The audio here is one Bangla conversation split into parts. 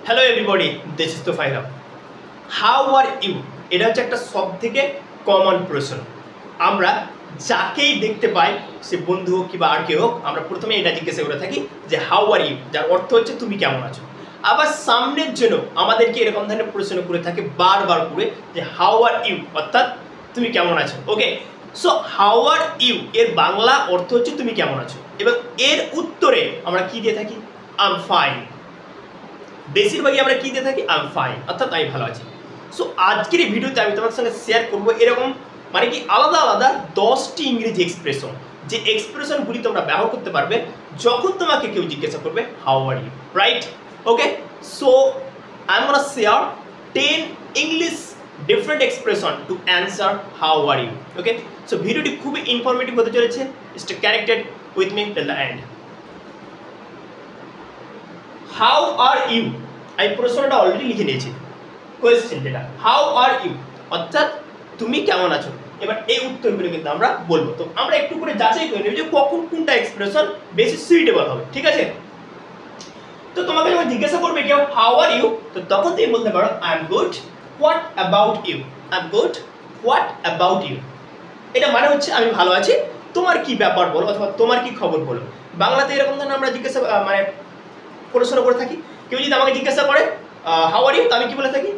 Hello everybody, this is Tofail. How are you, এটা হচ্ছে একটা সব থেকে কমন প্রশ্ন। আমরা যাকেই দেখতে পাই, সে বন্ধু হোক কিংবা আর কেউ হোক, আমরা প্রথমে এটা জিজ্ঞাসা করে থাকি যে হাউ আর ইউ, যার অর্থ হচ্ছে তুমি কেমন আছো। আবার সামনের জন্য আমাদেরকে এরকম ধরনের প্রশ্ন করে থাকে বারবার করে যে হাউ আর ইউ, অর্থাৎ তুমি কেমন আছো। ওকে, সো হাউ আর ইউ এর বাংলা অর্থ হচ্ছে তুমি কেমন আছো, এবং এর উত্তরে আমরা কি দিয়ে থাকি? I am fine. বেশিরভাগই আমরা কী দিয়ে থাকি? আই এম ফাইন, অর্থাৎ আমি ভালো আছি। সো আজকের এই ভিডিওতে আমি তোমার সঙ্গে শেয়ার করবো এরকম মানে কি আলাদা আলাদা 10টি ইংরেজি এক্সপ্রেশন, যে এক্সপ্রেশনগুলি তোমরা ব্যবহার করতে পারবে যখন তোমাকে কেউ জিজ্ঞাসা করবে how are you, right? Okay, so I am gonna share 10 English different expression to answer how are you. Okay, so ভিডিওটি খুবই ইনফরমেটিভ হতে চলেছে। Stay connected with me till the end. How are you, আমি প্রশ্নটা অলরেডি লিখে নিয়েছি, কোয়েশ্চেন যেটা হাউ আর ইউ অর্থাৎ তুমি কেমন আছো। এবার এই উত্তরগুলো কিন্তু আমরা বলবো, তো আমরা একটু করে যাচাই করে নেব যে কখন কোনটা এক্সপ্রেশন বেশি সুইটেবল হবে, ঠিক আছে? তো তোমাকে যখন জিজ্ঞাসা করবে কেউ হাউ আর ইউ, তো তখন তুমি বলতে পারো I am good, what about you. I am good, what about you, এটা মানে হচ্ছে আমি ভালো আছি, তোমার কি ব্যাপার বলো, অথবা তোমার কি খবর বলো। বাংলাতে এরকম ধরনের আমরা জিজ্ঞাসা মানে প্রশ্ন করে থাকি। কেউ যদি আমাকে জিজ্ঞাসা করে হাউ আর ইউ, তো আমি কি বলে থাকি?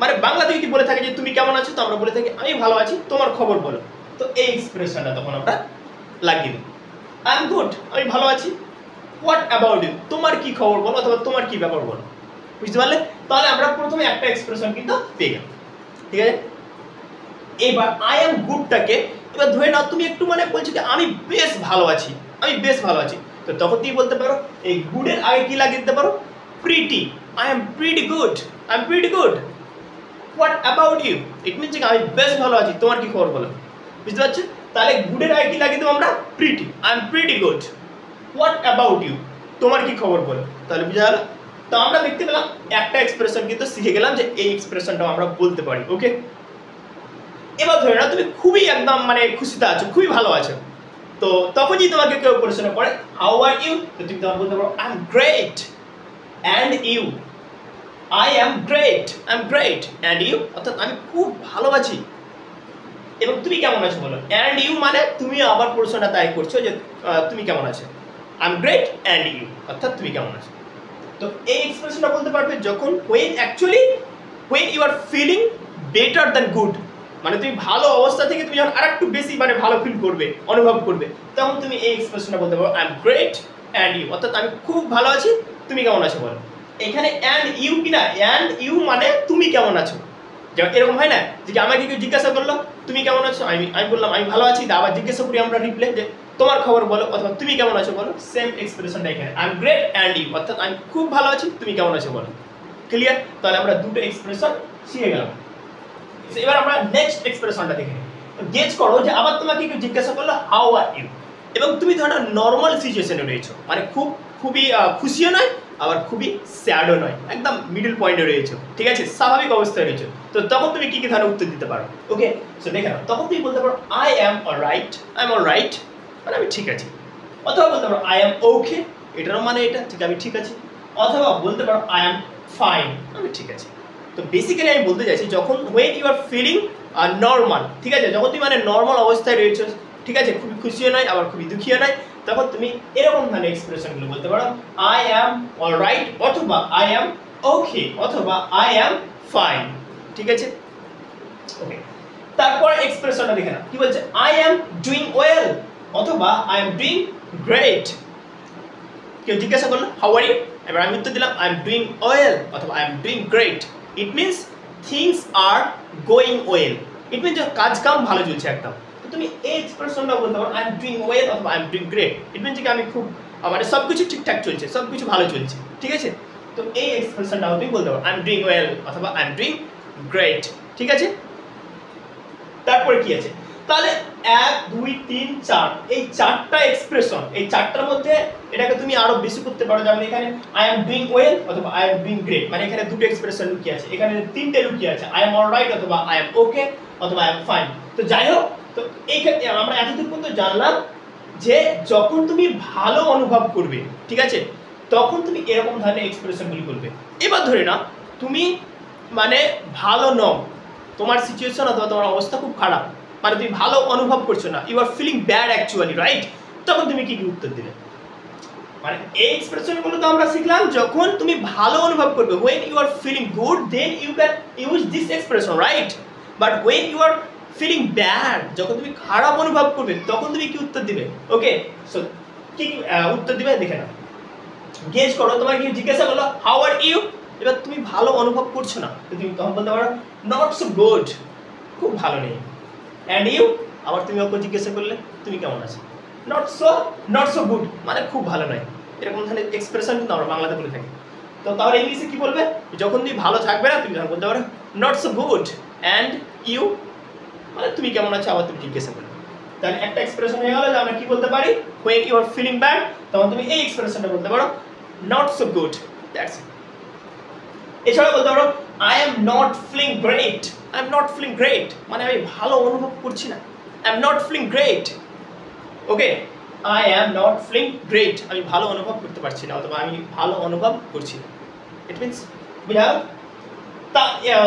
মানে বাংলাতে যদি বলে থাকে যে তুমি কেমন আছো, তো আমরা বলে থাকি আমি ভালো আছি, তোমার খবর বলো। তো এই এক্সপ্রেশনটা তখন আমরা লাগিয়ে দিই, আই এম গুড, আমি ভালো আছি, হোয়াট অ্যাবাউট ইউ, তোমার কি খবর বলো, অথবা তোমার কি ব্যাপার বলো। বুঝতে পারলে? তাহলে আমরা প্রথমে একটা এক্সপ্রেশন কিন্তু পেয়ে গেলাম, ঠিক আছে? এবার আই এম গুডটাকে এবার ধরে নাও তুমি একটু মানে বলছো যে আমি বেশ ভালো আছি, আমি বেশ ভালো আছি, তো তখন তুমি বলতে পারো এই গুডের আগে কি লাগিয়ে দিতে পারো? Pretty. I am pretty good, I am pretty good. What about you, it means যে আমি বেশ ভালো আছি, তোমার কি খবর বলো। বুঝতে পারছো? তাহলে গুডের আগে কি লাগিয়ে দেবো আমরা? Pretty. I am pretty good. What about you, তোমার কি খবর বলো। তাহলে বুঝা গেল? তো আমরা দেখতে পেলাম একটা এক্সপ্রেশন কিন্তু শিখে গেলাম যে এই এক্সপ্রেশনটাও আমরা বলতে পারি। ওকে, এবার ধরে নাও তুমি খুবই একদম মানে খুশিতে আছো, খুবই ভালো আছো, তো তখন যদি তোমাকে কেউ প্রশ্ন করে হাউ আর ইউ, তো তুমি তখন বলতে পারো I am great and you. I am great, I am great and you, অর্থাৎ আমি খুব ভালো আছি এবং তুমি কেমন আছো বলো। অ্যান্ড ইউ মানে তুমি আবার প্রশ্নটা তাই করছো যে তুমি কেমন আছো। I am great and you, অর্থাৎ তুমি কেমন আছো। তো এই এক্সপ্রেশনটা বলতে পারবে যখন when you are feeling better than good, মানে তুমি ভালো অবস্থা থেকে তুমি যখন আরেকটু বেশি মানে ভালো ফিল করবে, অনুভব করবে, তখন তুমি এই এক্সপ্রেশনটা বলতে পারো I am great and you, অর্থাৎ আমি খুব ভালো আছি, তুমি কেমন আছো বলো। এখানে অ্যান্ড ইউ কিনা, অ্যান্ড ইউ মানে তুমি কেমন আছো। যেমন এরকম হয় না যে আমাকে কেউ জিজ্ঞাসা করলো তুমি কেমন আছো, আমি বললাম আমি ভালো আছি, আবার জিজ্ঞাসা করি আমরা রিপ্লে যে তোমার খবর বলো, অথবা তুমি কেমন আছো বলো। সেম এক্সপ্রেশনটা এখানে I am great and you, অর্থাৎ আমি খুব ভালো আছি, তুমি কেমন আছো বলো। ক্লিয়ার? তাহলে আমরা দুটো এক্সপ্রেশন শিখে গেলাম। এবার আমরা নেক্সট এক্সপ্রেশনটা দেখে নিই। গেজ করো যে আবার তোমাকে কেউ জিজ্ঞাসা করলো হাউ আর ইউ, এবং তুমি ধরো নর্মাল সিচুয়েশনে রয়েছো, মানে খুবই খুশিও নয়, আবার খুবই স্যাডও নয়, একদম মিডল পয়েন্টে রয়েছো, ঠিক আছে, স্বাভাবিক অবস্থায় রয়েছো। তো তখন তুমি কি ধরনের উত্তর দিতে পারো? ওকে, সো দেখে নাও, তখন তুমি বলতে পারো I am alright, I am alright, মানে আমি ঠিক আছি। অথবা বলতে পারো আই অ্যাম ওকে, এটারও মানে এটা ঠিক, আমি ঠিক আছি। অথবা বলতে পারো আই অ্যাম ফাইন, আমি ঠিক আছি। তো বেসিক্যালি আমি বলতে চাইছি যখন when you are feeling normal, ঠিক আছে, যখন তুমি মানে নর্মাল অবস্থায় রয়েছো, ঠিক আছে, খুবই খুশিও নয় আবার খুবই দুঃখীও নয়, তখন তুমি এরকম ধরনের এক্সপ্রেশনগুলো বলতে পারো আই অ্যাম অলরাইট, অথবা আই অ্যাম ওকে, অথবা আই অ্যাম ফাইন, ঠিক আছে? ওকে, তারপর এক্সপ্রেশনটা দেখে না কি বলছে, আই অ্যাম ডুইং ওয়েল, অথবা আই অ্যাম ডুইং গ্রেট। কেউ জিজ্ঞাসা করলো হাউ আর ইউ, এবার আমি উত্তর দিলাম আই এম ডুইং ওয়েল, অথবা I am doing great. It means things are going well, it means কাজ কাম ভালো চলছে একদম। তো তুমি এই এক্সপ্রেশনটা বলতে পারো আই এম ডুইং ওয়েল, অথবা I am doing great. It means কি আমি খুব মানে সব কিছু ঠিকঠাক চলছে, সব কিছু ভালো চলছে, ঠিক আছে? তো এই এক্সপ্রেশনটাও তুমি বলতে পারো আই এম ডুইং ওয়েল, অথবা আই এম ডুইং গ্রেট, ঠিক আছে? তারপরে কি আছে? তাহলে 1 2 3 4 এই চারটা এক্সপ্রেশন, এই চারটার মধ্যে এটাকে তুমি আরো বেশি করতে পারো। যেমন এখানে আই এম ডুইং ওয়েল, অথবা আই এম ডুইং গ্রেট, মানে এখানে দুটো এক্সপ্রেশন লুকিয়ে আছে, এখানে তিনটে লুকিয়ে আছে, আই এম অলরাইট, অথবা আই এম ওকে, অথবা আই এম ফাইন। তো যাই হোক, তো এই ক্ষেত্রে আমরা এতটুকু পর্যন্ত জানলাম যে যখন তুমি ভালো অনুভব করবে, ঠিক আছে, তখন তুমি এরকম ধরনের এক্সপ্রেশনগুলি বলবে। এবার ধরে না তুমি মানে ভালো নও, তোমার সিচুয়েশন অথবা তোমার অবস্থা খুব খারাপ, মানে তুমি ভালো অনুভব করছো না, you are feeling bad actually, right? তখন তুমি কি উত্তর দিবে? মানে এই এক্সপ্রেশনগুলো তো আমরা শিখলাম যখন তুমি ভালো অনুভব করবে, when you are feeling good then you can use this expression, right? but when you are feeling bad, যখন তুমি খারাপ অনুভব করবে তখন তুমি কি উত্তর দিবে? ওকে, সো কি উত্তর দিবে দেখে নাও। গেস করো, তোমার কি জিজ্ঞাসা করলো হাউ আর ইউ, এবার তুমি ভালো অনুভব করছো না, তুমি তখন বলতে পারো নট সো গুড, খুব ভালো নেই। অ্যান্ড ইউ, আবার তুমি ওকে জিজ্ঞাসা করলে তুমি কেমন আছো, নট সো গুড মানে খুব ভালো নয়। এরকম ধরনের এক্সপ্রেশন কিন্তু আমরা বাংলাতে বলে থাকি। তো তাহলে ইংলিশে কি বলবে? যখন তুমি ভালো থাকবে না তুমি তখন বলতে পারো not so good and you, মানে তুমি কেমন আছো আবার তুমি জিজ্ঞাসা করবে। তাহলে একটা এক্সপ্রেশন হয়ে গেল যে আমরা কি বলতে পারি, when you are feeling bad তখন তুমি এই এক্সপ্রেশনটা বলতে পারো not so good, that's it। এছাড়া বলতে পারো I am not feeling great, I am not feeling great মানে আমি ভালো অনুভব করছি না, I am not feeling great, okay, I am not feeling great আমি ভালো অনুভব করতে পারছি না অথবা আমি ভালো অনুভব করছি না, ইট মিনস বুঝাও।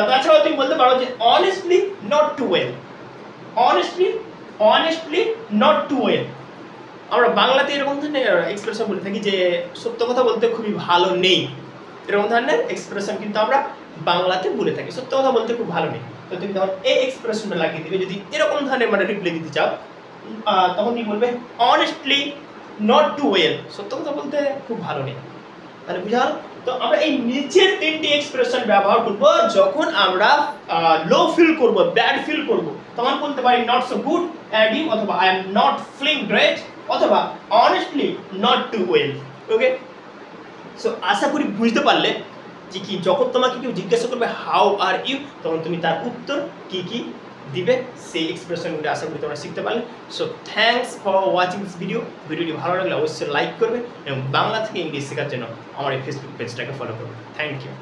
তাছাড়াও তুমি বলতে পারো যে honestly not too well, honestly not too well। আমরা বাংলাতে এরকম ধরনের এক্সপ্রেশন বলে থাকি যে সত্য কথা বলতে খুবই ভালো নেই, এরকম ধরনের এক্সপ্রেশন কিন্তু আমরা বাংলাতে বলে থাকি, সত্য কথা বলতে খুব ভালো নেই। তো তুমি তখন এই এক্সপ্রেশনটা লাগিয়ে দিবে যদি এরকম ধরনের মানে রিপ্লাই দিতে চাও, তখন তুমি বলবে অনেস্টলি নট টু ওয়েল, সত্য কথা বলতে খুব ভালো নেই। তাহলে বুঝা গেল? তো আমরা এই নিচের তিনটি এক্সপ্রেশন ব্যবহার করব যখন আমরা লো ফিল করব, ব্যাড ফিল করব, তখন বলতে পারি not so good and you, অথবা I am not feeling great, অথবা honestly not too well. Okay, so আশা করি বুঝতে পারলে যে কি যখন তোমাকে কেউ জিজ্ঞাসা করবে হাউ আর ইউ তখন তুমি তার উত্তর কি কি দিবে, সেই এক্সপ্রেশনগুলো আশা করি তোমরা শিখতে পারলে। So thanks for watching this video. ভিডিওটি ভালো লাগলে অবশ্যই লাইক করবে এবং বাংলা থেকে ইংলিশ শেখার জন্য আমার এই ফেসবুক পেজটাকে ফলো করবে। Thank you.